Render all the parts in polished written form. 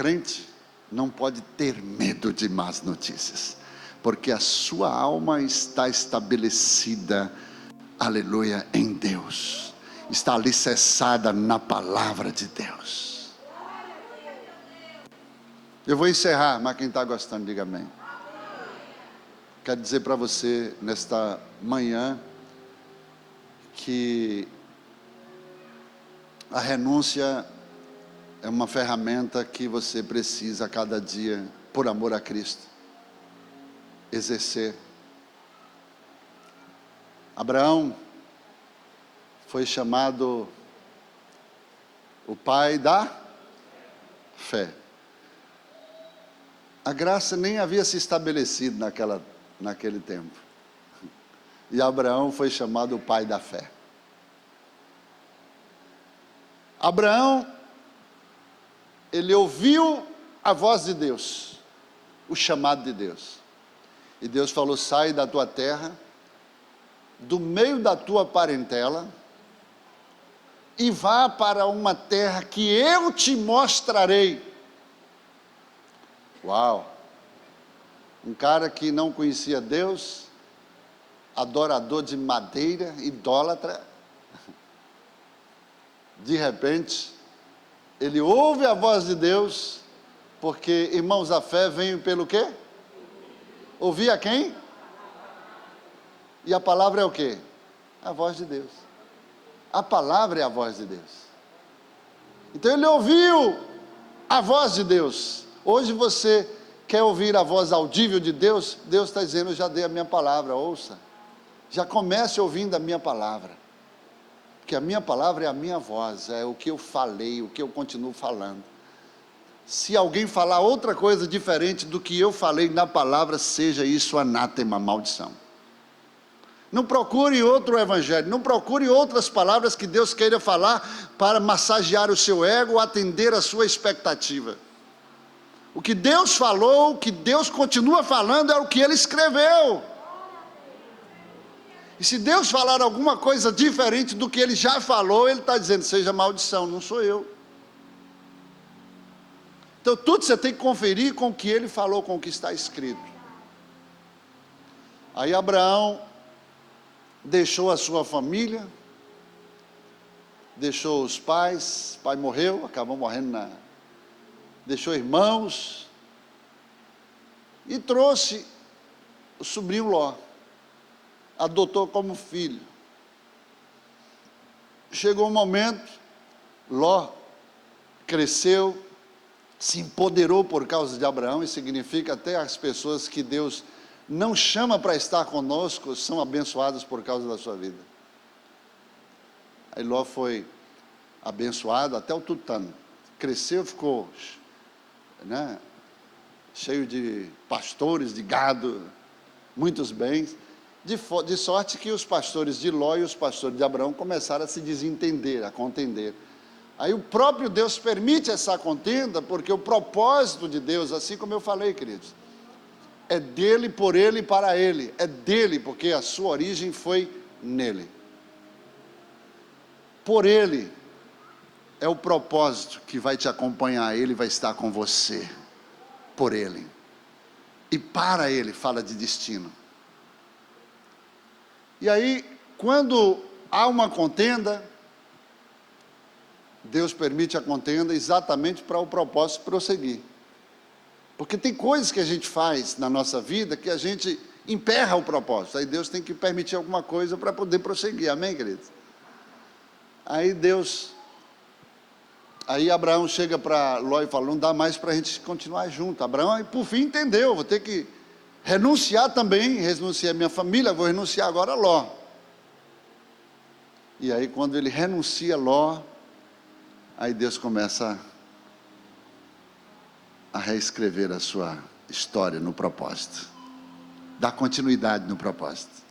Crente não pode ter medo de más notícias, porque a sua alma está estabelecida, aleluia, em Deus, está alicerçada na palavra de Deus. Eu vou encerrar, mas quem está gostando, diga amém. Quero dizer para você, nesta manhã, que a renúncia é uma ferramenta que você precisa a cada dia, por amor a Cristo, exercer. Abraão foi chamado o pai da fé. A graça nem havia se estabelecido naquele tempo. E Abraão foi chamado o pai da fé. Abraão, ele ouviu a voz de Deus, o chamado de Deus. E Deus falou: sai da tua terra, do meio da tua parentela, e vá para uma terra que eu te mostrarei. Uau! Um cara que não conhecia Deus, adorador de madeira, idólatra, de repente, ele ouve a voz de Deus, porque, irmãos, a fé vem pelo quê? Ouvir a quem? E a palavra é o quê? A voz de Deus. A palavra é a voz de Deus. Então ele ouviu a voz de Deus. Hoje você quer ouvir a voz audível de Deus? Deus está dizendo: eu já dei a minha palavra, ouça. Já comece ouvindo a minha palavra. Porque a minha palavra é a minha voz, é o que eu falei, o que eu continuo falando. Se alguém falar outra coisa diferente do que eu falei na palavra, seja isso anátema, maldição. Não procure outro evangelho, não procure outras palavras que Deus queira falar para massagear o seu ego, atender a sua expectativa. O que Deus falou, o que Deus continua falando, é o que Ele escreveu. E se Deus falar alguma coisa diferente do que Ele já falou, Ele está dizendo: seja maldição, não sou eu. Então tudo você tem que conferir com o que Ele falou, com o que está escrito. Aí Abraão deixou a sua família, deixou os pais, o pai morreu, acabou morrendo deixou irmãos, e trouxe o sobrinho Ló, adotou como filho. Chegou um momento, Ló cresceu, se empoderou por causa de Abraão, e significa até as pessoas que Deus não chama para estar conosco, são abençoadas por causa da sua vida. Aí Ló foi abençoado até o tutano, cresceu, ficou, cheio de pastores, de gado, muitos bens, de sorte que os pastores de Ló e os pastores de Abraão começaram a se desentender, a contender. Aí o próprio Deus permite essa contenda, porque o propósito de Deus, assim como eu falei, queridos, é dele, por ele e para ele. É dele, porque a sua origem foi nele. Por ele é o propósito que vai te acompanhar, ele vai estar com você. Por ele. E para ele, fala de destino. E aí, quando há uma contenda, Deus permite a contenda exatamente para o propósito prosseguir. Porque tem coisas que a gente faz na nossa vida que a gente emperra o propósito. Aí Deus tem que permitir alguma coisa para poder prosseguir. Amém, queridos? Aí Abraão chega para Ló e fala: não dá mais para a gente continuar junto. Abraão, por fim, entendeu: vou ter que renunciar também, renunciar a minha família, vou renunciar agora a Ló. E aí quando ele renuncia a Ló, aí Deus começa a reescrever a sua história no propósito, dá continuidade no propósito.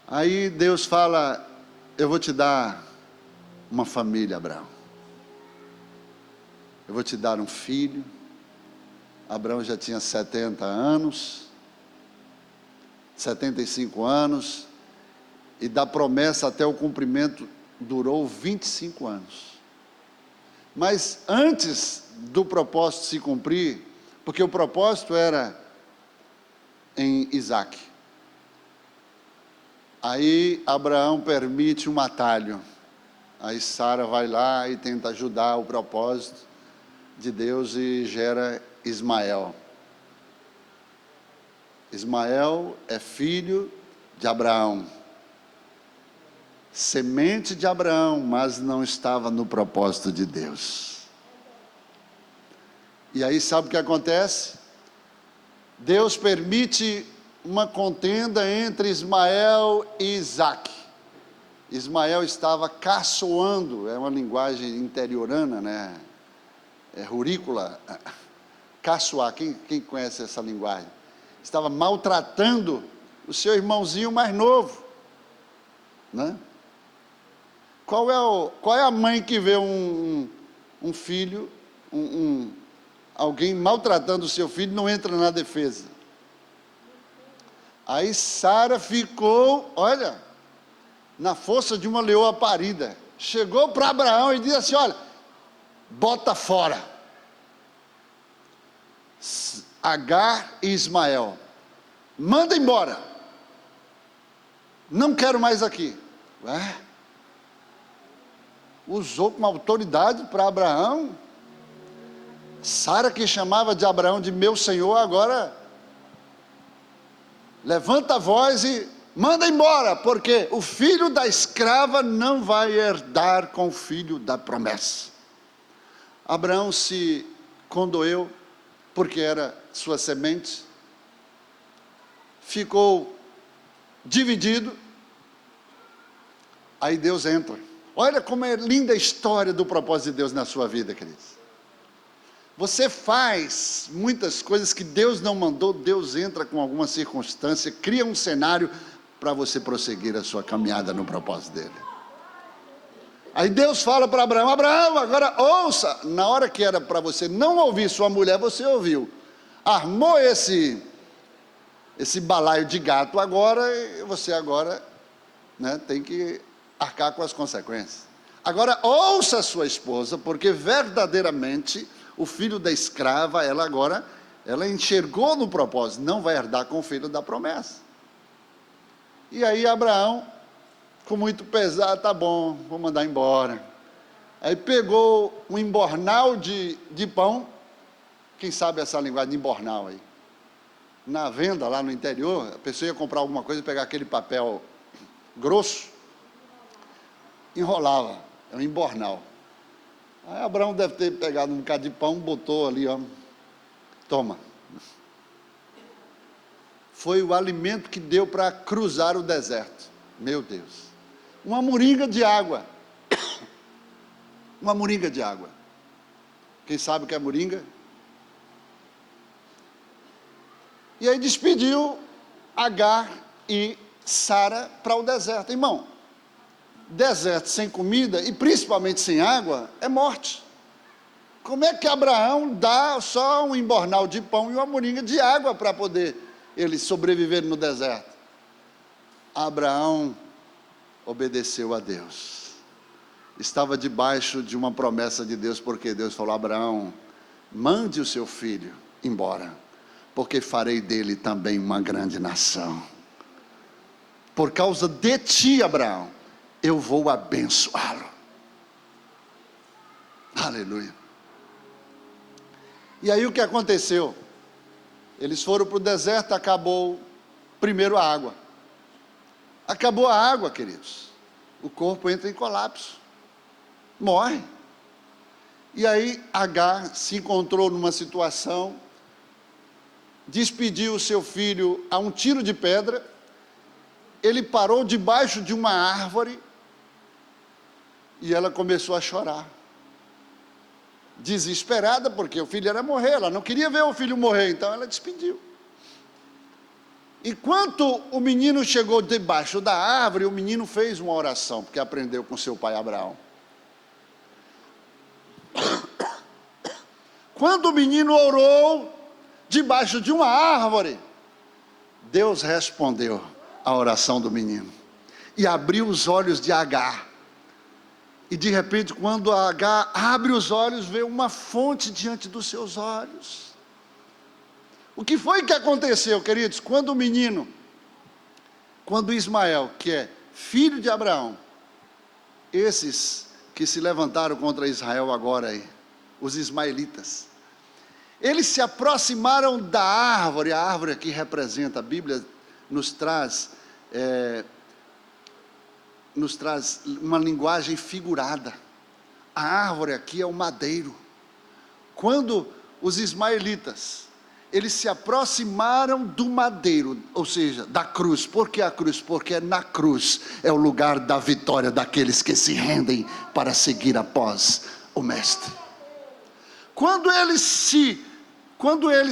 Aí Deus fala: eu vou te dar uma família, Abraão, eu vou te dar um filho. Abraão já tinha 70 anos, 75 anos, e da promessa até o cumprimento durou 25 anos. Mas antes do propósito se cumprir, porque o propósito era em Isaque. Aí Abraão permite um atalho. Aí Sara vai lá e tenta ajudar o propósito de Deus e gera Ismael. Ismael é filho de Abraão, semente de Abraão, mas não estava no propósito de Deus. E aí sabe o que acontece? Deus permite uma contenda entre Ismael e Isaque. Ismael estava caçoando, é uma linguagem interiorana, né? É rurícola. Caçoar, quem conhece essa linguagem? Estava maltratando o seu irmãozinho mais novo, né? Qual é a mãe que vê um filho, alguém maltratando o seu filho e não entra na defesa? Aí Sara ficou, olha, na força de uma leoa parida. Chegou para Abraão e disse assim: olha, bota fora Agar e Ismael, manda embora, não quero mais aqui. Ué? Usou com autoridade para Abraão. Sara, que chamava de Abraão de meu senhor, agora levanta a voz e manda embora, porque o filho da escrava não vai herdar com o filho da promessa. Abraão se condoeu, porque era sua semente, ficou dividido. Aí Deus entra. Olha como é linda a história do propósito de Deus na sua vida, queridos. Você faz muitas coisas que Deus não mandou, Deus entra com alguma circunstância, cria um cenário para você prosseguir a sua caminhada no propósito dele. Aí Deus fala para Abraão: Abraão, agora ouça. Na hora que era para você não ouvir sua mulher, você ouviu. Armou esse balaio de gato agora, e você agora, né, tem que arcar com as consequências. Agora ouça a sua esposa, porque verdadeiramente o filho da escrava, ela enxergou no propósito, não vai herdar com o filho da promessa. E aí Abraão, com muito pesar, tá bom, vou mandar embora. Aí pegou um embornal de pão. Quem sabe essa linguagem de embornal aí? Na venda lá no interior, a pessoa ia comprar alguma coisa, pegar aquele papel grosso, enrolava, é um embornal. Aí Abraão deve ter pegado um bocado de pão, botou ali, ó, toma. Foi o alimento que deu para cruzar o deserto. Meu Deus. Uma moringa de água. Uma moringa de água. Quem sabe o que é moringa? E aí despediu Agar e Sara para o deserto. Irmão, deserto sem comida e principalmente sem água é morte. Como é que Abraão dá só um embornal de pão e uma moringa de água para poder ele sobreviver no deserto? Abraão obedeceu a Deus. Estava debaixo de uma promessa de Deus, porque Deus falou: Abraão, mande o seu filho embora, porque farei dele também uma grande nação. Por causa de ti, Abraão, eu vou abençoá-lo. Aleluia. E aí o que aconteceu? Eles foram para o deserto, acabou primeiro a água. Acabou a água, queridos. O corpo entra em colapso. Morre. E aí Agar se encontrou numa situação, despediu o seu filho a um tiro de pedra. Ele parou debaixo de uma árvore e ela começou a chorar, desesperada, porque o filho era morrer, ela não queria ver o filho morrer, então ela despediu. Enquanto o menino chegou debaixo da árvore, o menino fez uma oração, porque aprendeu com seu pai Abraão. Quando o menino orou debaixo de uma árvore, Deus respondeu a oração do menino e abriu os olhos de Agar. E de repente, quando a Agar abre os olhos, vê uma fonte diante dos seus olhos. O que foi que aconteceu, queridos? Quando Ismael, que é filho de Abraão, esses que se levantaram contra Israel agora aí, os ismaelitas, eles se aproximaram da árvore, a árvore aqui representa, a Bíblia nos traz uma linguagem figurada. A árvore aqui é o madeiro. Quando os ismaelitas, eles se aproximaram do madeiro, ou seja, da cruz. Por que a cruz? Porque na cruz é o lugar da vitória daqueles que se rendem para seguir após o Mestre. Quando ele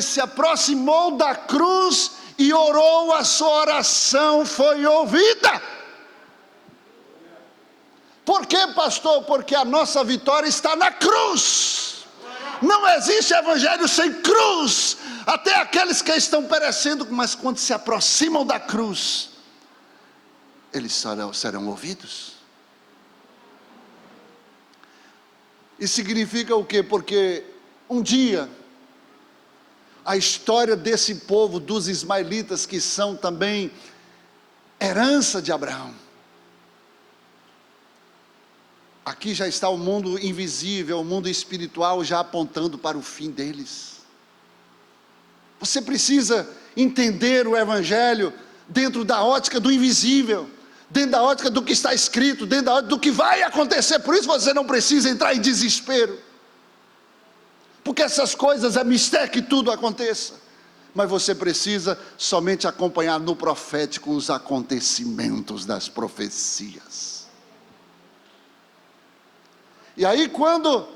se aproximou da cruz e orou, a sua oração foi ouvida. Por quê, pastor? Porque a nossa vitória está na cruz. Não existe evangelho sem cruz. Até aqueles que estão perecendo, mas quando se aproximam da cruz, eles serão ouvidos. Isso significa o quê? Porque um dia, a história desse povo, dos ismaelitas, que são também herança de Abraão. Aqui já está o mundo invisível, o mundo espiritual já apontando para o fim deles. Você precisa entender o evangelho dentro da ótica do invisível, dentro da ótica do que está escrito, dentro da ótica do que vai acontecer. Por isso você não precisa entrar em desespero, porque essas coisas é mistério que tudo aconteça, mas você precisa somente acompanhar no profético os acontecimentos das profecias. E aí, quando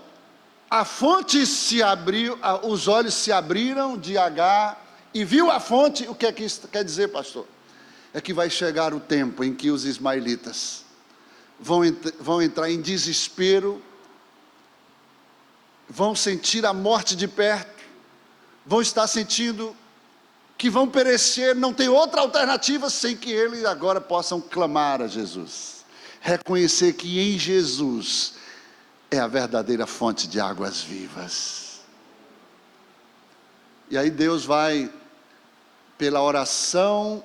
a fonte se abriu, os olhos se abriram de Agar e viu a fonte, o que é que isso quer dizer, pastor? É que vai chegar o tempo em que os ismaelitas vão entrar em desespero, vão sentir a morte de perto, vão estar sentindo que vão perecer, não tem outra alternativa sem que eles agora possam clamar a Jesus, reconhecer que em Jesus é a verdadeira fonte de águas vivas. E aí Deus vai, pela oração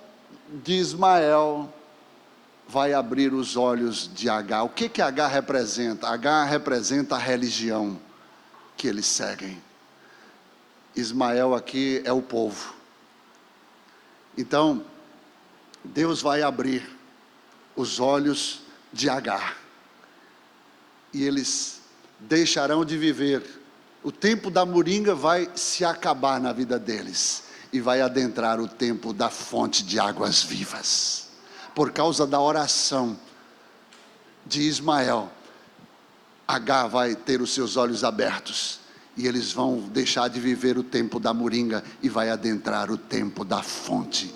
de Ismael, vai abrir os olhos de Agar. O que Agar representa? Agar representa a religião que eles seguem. Ismael aqui é o povo. Então, Deus vai abrir os olhos de Agar. E eles deixarão de viver. O tempo da moringa vai se acabar na vida deles. E vai adentrar o tempo da fonte de águas vivas. Por causa da oração de Ismael, Agar vai ter os seus olhos abertos. E eles vão deixar de viver o tempo da moringa. E vai adentrar o tempo da fonte